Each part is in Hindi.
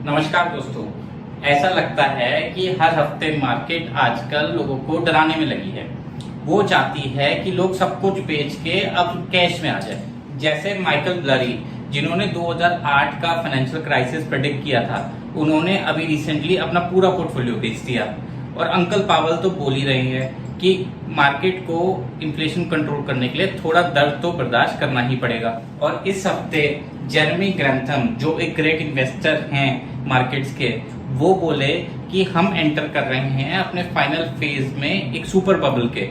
नमस्कार दोस्तों। ऐसा लगता है कि हर हफ्ते मार्केट आजकल लोगों को डराने में लगी है। वो चाहती है कि लोग सब कुछ बेच के अब कैश में आ जाए। जैसे माइकल ब्लरी, जिन्होंने 2008 का फाइनेंशियल क्राइसिस प्रेडिक्ट किया था, उन्होंने अभी रिसेंटली अपना पूरा पोर्टफोलियो बेच दिया। और अंकल पावल तो बोल ही रहे हैं कि मार्केट को इन्फ्लेशन कंट्रोल करने के लिए थोड़ा दर्द तो बर्दाश्त करना ही पड़ेगा। और इस हफ्ते जेरेमी ग्रैंथम, जो एक ग्रेट इन्वेस्टर हैं मार्केट्स के, वो बोले कि हम एंटर कर रहे हैं अपने फाइनल फेज में एक सुपर बबल के।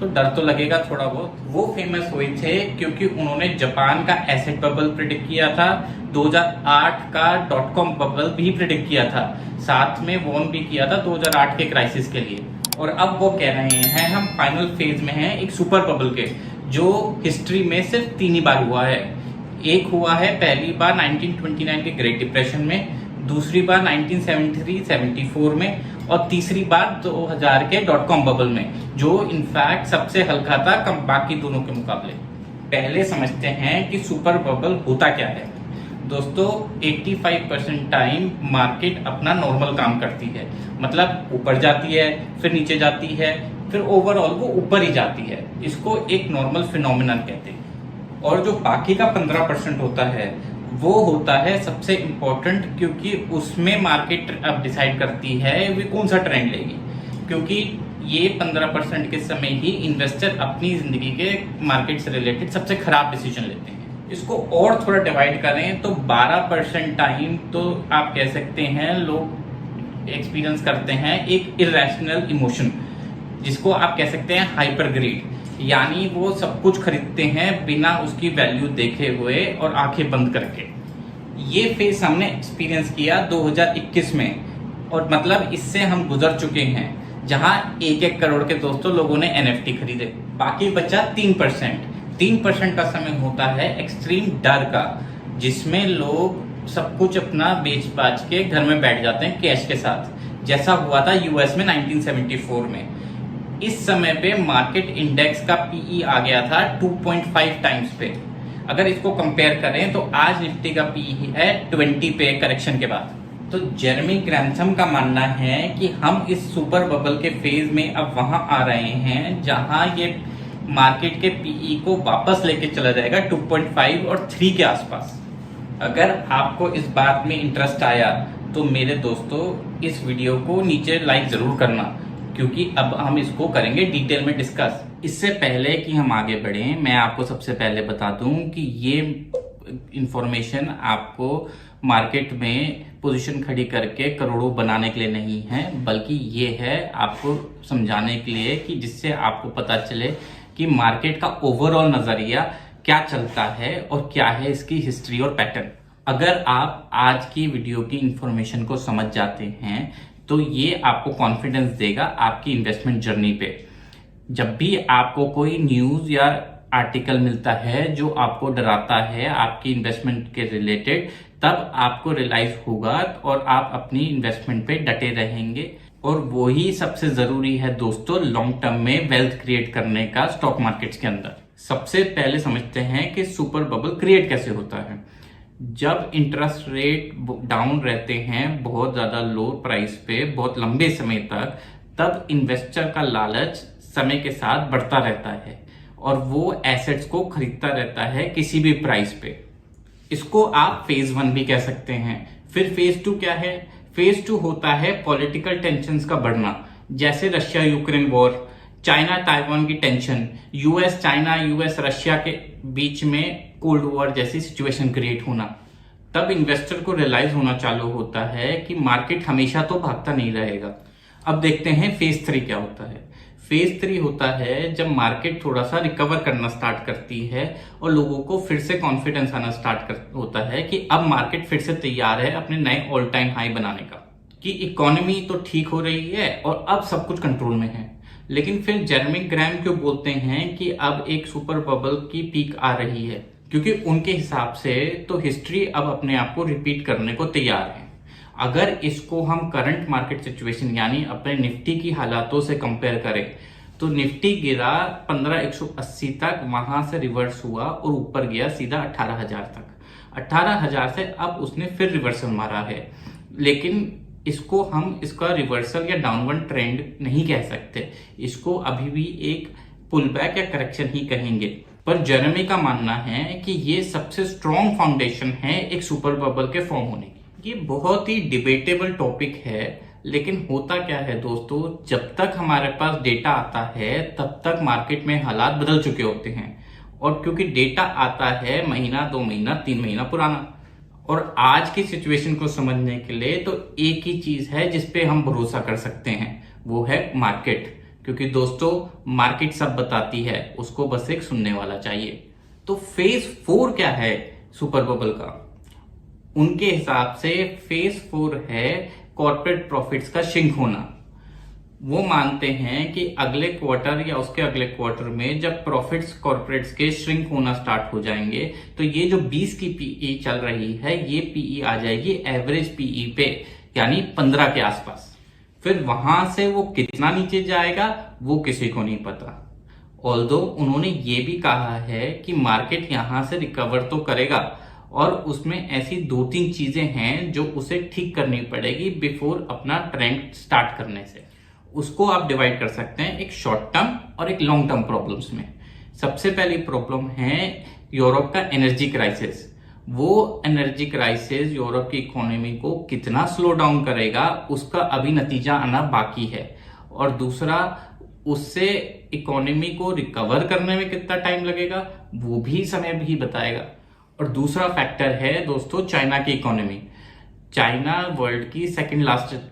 तो डर तो लगेगा थोड़ा बहुत। वो फेमस हुए थे क्योंकि उन्होंने जापान का एसेट बबल प्रेडिक्ट किया था, 2008 का .com बबल भी प्रेडिक्ट किया था, साथ में वॉर्न भी किया था 2008 के क्राइसिस के लिए। और अब वो कह रहे हैं हम फाइनल फेज में हैं एक सुपर बबल के, जो हिस्ट्री में सिर्फ 3 ही बार हुआ है। एक हुआ है पहली बार 1929 के ग्रेट डिप्रेशन में, दूसरी बार 1973-74 में, और तीसरी बार 2000 के .com बबल में, जो इनफैक्ट सबसे हल्का था कम बाकी दोनों के मुकाबले। पहले समझते हैं कि सुपर बबल होता क्या है। दोस्तों, 85% टाइम मार्केट अपना नॉर्मल काम करती है, मतलब ऊपर जाती है, फिर नीचे जाती है, फिर ओवरऑल वो ऊपर ही जाती है। इसको एक नॉर्मल फिनोमिनन कहते हैं। और जो बाकी का 15% होता है, वो होता है सबसे इम्पोर्टेंट, क्योंकि उसमें मार्केट अब डिसाइड करती है वे कौन सा ट्रेंड लेगी। क्योंकि ये 15% के समय ही इन्वेस्टर अपनी जिंदगी के मार्केट से रिलेटेड सबसे खराब डिसीजन लेते हैं। इसको और थोड़ा डिवाइड करें तो 12% टाइम तो आप कह सकते हैं लोग एक्सपीरियंस करते हैं एक इरेशनल इमोशन, जिसको आप कह सकते हैं हाइपर ग्रीड, यानी वो सब कुछ खरीदते हैं बिना उसकी वैल्यू देखे हुए और आंखें बंद करके। ये फेस हमने एक्सपीरियंस किया 2021 में, और मतलब इससे हम गुजर चुके हैं, जहां 1-1 करोड़ के दोस्तों लोगों ने NFT खरीदे। बाकी बचा 3% का समय होता है एक्सट्रीम डर का, जिसमें लोग सब कुछ अपना बेच बाच के घर में बैठ जाते हैं कैश के साथ, जैसा हुआ था यूएस में 1974 में। इस समय पे मार्केट इंडेक्स का पीई आ गया था 2.5 टाइम्स पे। अगर इसको कंपेयर करें तो आज निफ्टी का पीई है 20 पे करेक्शन के बाद। तो जेरेमी ग्रैंथम का मानना है कि हम इस सुपर बबल के फेज में अब वहां आ रहे हैं जहां ये मार्केट के पीई को वापस लेके चला जाएगा 2.5 और 3 के आसपास। अगर आपको इस बात में इंटरेस्ट आया तो मेरे दोस्तों इस वीडियो को नीचे लाइक जरूर करना, क्योंकि अब हम इसको करेंगे डिटेल में डिस्कस। इससे पहले कि हम आगे बढ़ें, मैं आपको सबसे पहले बता दूं कि ये इंफॉर्मेशन आपको मार्केट में पोजीशन खड़ी करके करोड़ों बनाने के लिए नहीं है, बल्कि ये है आपको समझाने के लिए कि जिससे आपको पता चले कि मार्केट का ओवरऑल नजरिया क्या चलता है और क्या है इसकी हिस्ट्री और पैटर्न। अगर आप आज की वीडियो की इंफॉर्मेशन को समझ जाते हैं तो ये आपको कॉन्फिडेंस देगा आपकी इन्वेस्टमेंट जर्नी पे। जब भी आपको कोई न्यूज या आर्टिकल मिलता है जो आपको डराता है आपकी इन्वेस्टमेंट के रिलेटेड, तब आपको रियलाइज होगा और आप अपनी इन्वेस्टमेंट पे डटे रहेंगे। और वही सबसे जरूरी है दोस्तों लॉन्ग टर्म में वेल्थ क्रिएट करने का स्टॉक मार्केट्स के अंदर। सबसे पहले समझते हैं कि सुपर बबल क्रिएट कैसे होता है। जब इंटरेस्ट रेट डाउन रहते हैं बहुत ज्यादा लो प्राइस पे बहुत लंबे समय तक, तब इन्वेस्टर का लालच समय के साथ बढ़ता रहता है और वो एसेट्स को खरीदता रहता है किसी भी प्राइस पे। इसको आप फेज 1 भी कह सकते हैं। फिर फेज 2 क्या है? फेज 2 होता है पॉलिटिकल टेंशन्स का बढ़ना, जैसे Russia Ukraine war, China Taiwan की tension, US China US Russia के बीच में कोल्ड वॉर जैसी सिचुएशन क्रिएट होना। तब इन्वेस्टर को रियलाइज होना चालू होता है कि मार्केट हमेशा तो भागता नहीं रहेगा। अब देखते हैं फेज 3 क्या होता है। फेज 3 होता है जब मार्केट थोड़ा सा रिकवर करना स्टार्ट करती है और लोगों को फिर से कॉन्फिडेंस आना होता है कि अब मार्केट फिर से तैयार है अपने नए ऑल टाइम हाई बनाने का, कि इकोनॉमी तो ठीक हो रही है और अब सब कुछ कंट्रोल में है। लेकिन फिर जेरेमी ग्रैम क्यों बोलते हैं कि अब एक सुपर बबल की पीक आ रही है? क्योंकि उनके हिसाब से तो हिस्ट्री अब अपने आप को रिपीट करने को तैयार है। अगर इसको हम करंट मार्केट सिचुएशन यानी अपने निफ्टी की हालातों से कंपेयर करें तो निफ्टी गिरा 15,180 तक, वहां से रिवर्स हुआ और ऊपर गया सीधा 18,000 तक। 18,000 से अब उसने फिर रिवर्सल मारा है, लेकिन इसको हम इसका रिवर्सल या डाउनवर्ड ट्रेंड नहीं कह सकते, इसको अभी भी एक पुल बैक या करेक्शन ही कहेंगे। पर जेरेमी का मानना है कि ये सबसे स्ट्रॉन्ग फाउंडेशन है एक सुपर बबल के फॉर्म होने की। ये बहुत ही डिबेटेबल टॉपिक है, लेकिन होता क्या है दोस्तों, जब तक हमारे पास डेटा आता है तब तक मार्केट में हालात बदल चुके होते हैं। और क्योंकि डेटा आता है महीना, 2 महीना, 3 महीना पुराना, और आज की सिचुएशन को समझने के लिए तो एक ही चीज है जिसपे हम भरोसा कर सकते हैं, वो है मार्केट। क्योंकि दोस्तों मार्केट सब बताती है, उसको बस एक सुनने वाला चाहिए। तो फेज 4 क्या है सुपर बबल का? उनके हिसाब से फेज 4 है कॉर्पोरेट प्रॉफिट्स का श्रिंक होना। वो मानते हैं कि अगले क्वार्टर या उसके अगले क्वार्टर में जब प्रॉफिट्स कॉर्पोरेट्स के श्रिंक होना स्टार्ट हो जाएंगे तो ये जो 20 की पीई चल रही है, ये पीई आ जाएगी एवरेज पीई पे, यानी 15 के आसपास। फिर वहां से वो कितना नीचे जाएगा वो किसी को नहीं पता। ऑल्दो उन्होंने ये भी कहा है कि मार्केट यहां से रिकवर तो करेगा, और उसमें ऐसी 2-3 चीजें हैं जो उसे ठीक करनी पड़ेगी बिफोर अपना ट्रेंड स्टार्ट करने से। उसको आप डिवाइड कर सकते हैं एक शॉर्ट टर्म और एक लॉन्ग टर्म प्रॉब्लम्स में। सबसे पहली प्रॉब्लम है यूरोप का एनर्जी क्राइसिस। वो एनर्जी क्राइसिस यूरोप की इकोनॉमी को कितना स्लो डाउन करेगा उसका अभी नतीजा आना बाकी है, और दूसरा उससे इकोनॉमी को रिकवर करने में कितना टाइम लगेगा वो भी समय भी बताएगा। और दूसरा फैक्टर है दोस्तों चाइना की इकोनॉमी। चाइना वर्ल्ड की सेकंड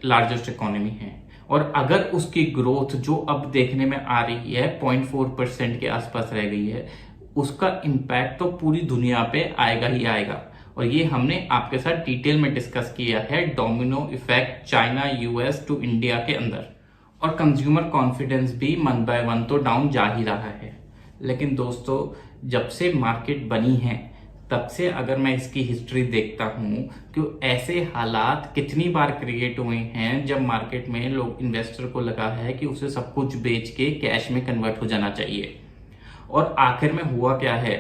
लार्जेस्ट इकोनॉमी है, और अगर उसकी ग्रोथ जो अब देखने में आ रही है 0.4% के आसपास रह गई है, उसका इम्पैक्ट तो पूरी दुनिया पे आएगा ही आएगा। और ये हमने आपके साथ डिटेल में डिस्कस किया है, domino effect China US to India के अंदर। और कंज्यूमर कॉन्फिडेंस भी वन बाय वन तो डाउन जा ही रहा है। लेकिन दोस्तों जब से मार्केट बनी है तब से अगर मैं इसकी हिस्ट्री देखता हूं कि ऐसे हालात कितनी बार क्रिएट हुए हैं जब मार्केट में लोग इन्वेस्टर को लगा है कि उसे सब कुछ बेच के कैश में कन्वर्ट हो जाना चाहिए। और आखिर में हुआ क्या है,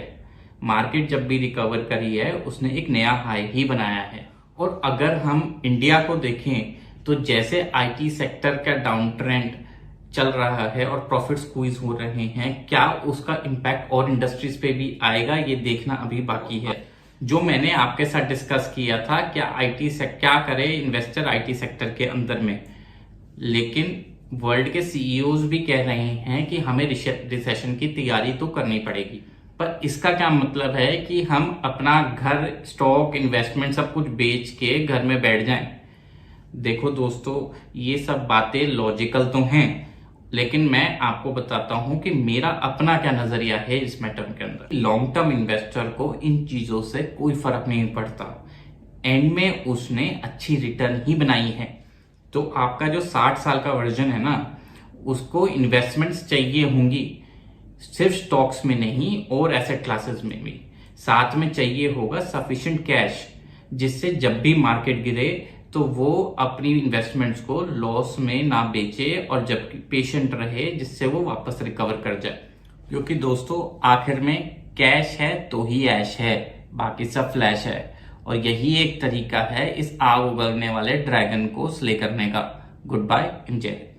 मार्केट जब भी रिकवर करी है उसने एक नया हाई ही बनाया है। और अगर हम इंडिया को देखें तो जैसे आईटी सेक्टर का डाउन ट्रेंड चल रहा है और प्रॉफिट स्क्वीज हो रहे हैं, क्या उसका इम्पैक्ट और इंडस्ट्रीज पे भी आएगा ये देखना अभी बाकी है। जो मैंने आपके साथ डिस्कस किया था क्या क्या करे इन्वेस्टर आईटी सेक्टर के अंदर में, लेकिन वर्ल्ड के सीईओज भी कह रहे हैं कि हमें रिसेशन की तैयारी तो करनी पड़ेगी। पर इसका क्या मतलब है कि हम अपना घर, स्टॉक, इन्वेस्टमेंट सब कुछ बेच के घर में बैठ जाएं? देखो दोस्तों ये सब बातें लॉजिकल तो हैं, लेकिन मैं आपको बताता हूं कि मेरा अपना क्या नजरिया है इस मैटर के अंदर। लॉन्ग टर्म इन्वेस्टर को इन चीजों से कोई फर्क नहीं पड़ता, एंड में उसने अच्छी रिटर्न ही बनाई है। तो आपका जो 60 साल का वर्जन है ना, उसको इन्वेस्टमेंट्स चाहिए होंगी, सिर्फ स्टॉक्स में नहीं और एसेट क्लासेस में भी। साथ में चाहिए होगा सफिशिएंट कैश, जिससे जब भी मार्केट गिरे तो वो अपनी इन्वेस्टमेंट्स को लॉस में ना बेचे और जब पेशेंट रहे जिससे वो वापस रिकवर कर जाए। क्योंकि दोस्तों आखिर में कैश है तो ही ऐश है, बाकी सब फ्लैश है। और यही एक तरीका है इस आग उगलने वाले ड्रैगन को स्ले करने का। Goodbye, enjoy.